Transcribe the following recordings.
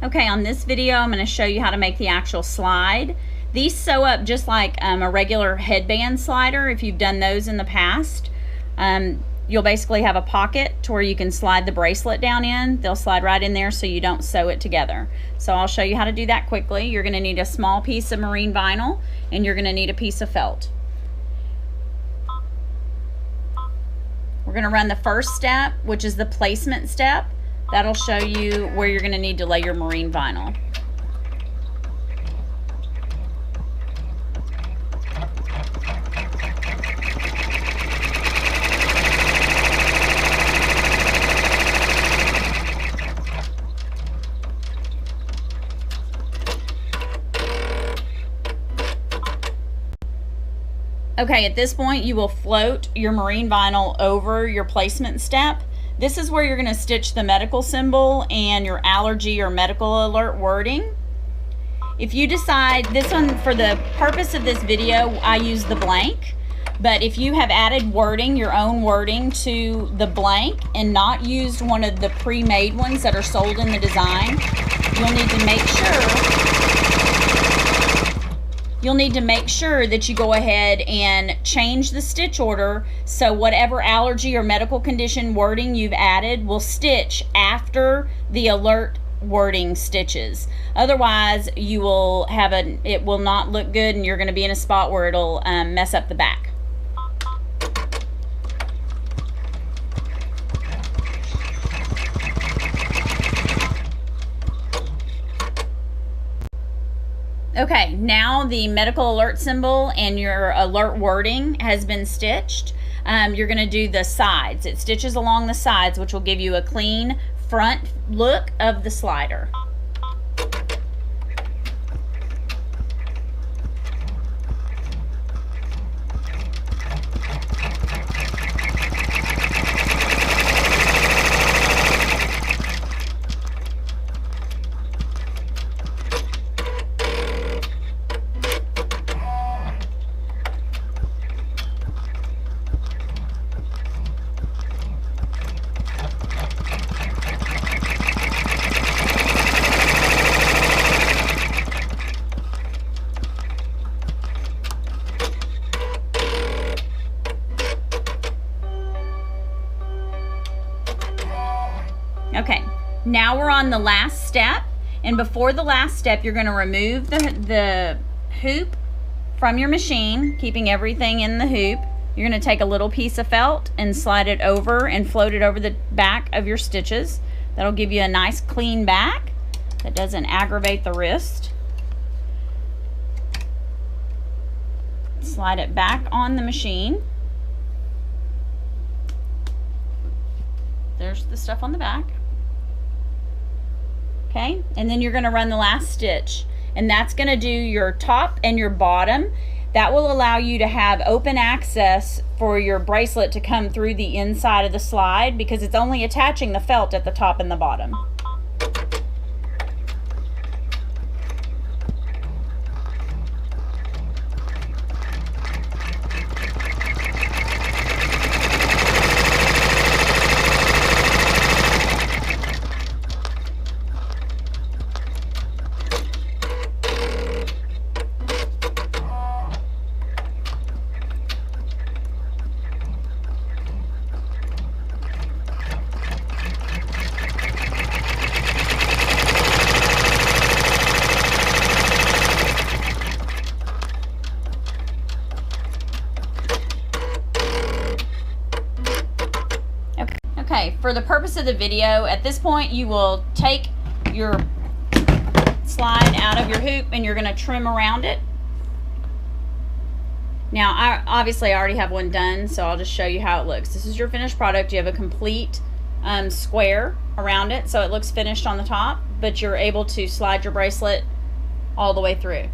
Okay, on this video I'm going to show you how to make the actual slide. These sew up just like a regular headband slider if you've done those in the past. You'll basically have a pocket to where you can slide the bracelet down in. They'll slide right in there so you don't sew it together. So I'll show you how to do that quickly. You're going to need a small piece of marine vinyl and you're going to need a piece of felt. We're going to run the first step, which is the placement step. That'll show you where you're going to need to lay your marine vinyl. Okay, at this point you will float your marine vinyl over your placement step. This is where you're going to stitch the medical symbol and your allergy or medical alert wording. If you decide, this one for the purpose of this video I use the blank, but if you have added wording, your own wording to the blank and not used one of the pre-made ones that are sold in the design, you'll need to make sure that you go ahead and change the stitch order so whatever allergy or medical condition wording you've added will stitch after the alert wording stitches. Otherwise, you will have it will not look good and you're going to be in a spot where it'll mess up the back. Okay, now the medical alert symbol and your alert wording has been stitched. You're going to do the sides. It stitches along the sides, which will give you a clean front look of the slider. Okay, now we're on the last step, and before the last step you're going to remove the hoop from your machine, keeping everything in the hoop. You're going to take a little piece of felt and slide it over and float it over the back of your stitches. That'll give you a nice clean back that doesn't aggravate the wrist. Slide it back on the machine. There's the stuff on the back. Okay, and then you're going to run the last stitch, and that's going to do your top and your bottom. That will allow you to have open access for your bracelet to come through the inside of the slide because it's only attaching the felt at the top and the bottom. Okay, for the purpose of the video, at this point you will take your slide out of your hoop and you're going to trim around it. Now, I already have one done, so I'll just show you how it looks. This is your finished product. You have a complete square around it, so it looks finished on the top, but you're able to slide your bracelet all the way through.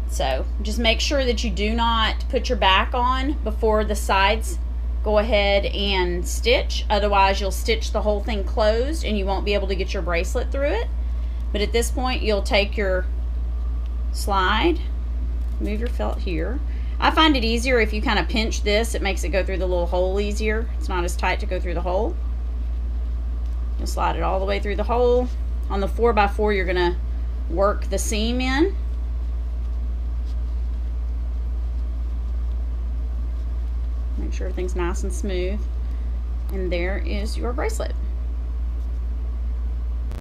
So just make sure that you do not put your back on before the sides go ahead and stitch, otherwise you'll stitch the whole thing closed and you won't be able to get your bracelet through it. But at this point you'll take your slide, move your felt here. I find it easier if you kind of pinch this, it makes it go through the little hole easier. It's not as tight to go through the hole. You'll slide it all the way through the hole On the 4x4, you're gonna work the seam in. Make sure everything's nice and smooth. And there is your bracelet.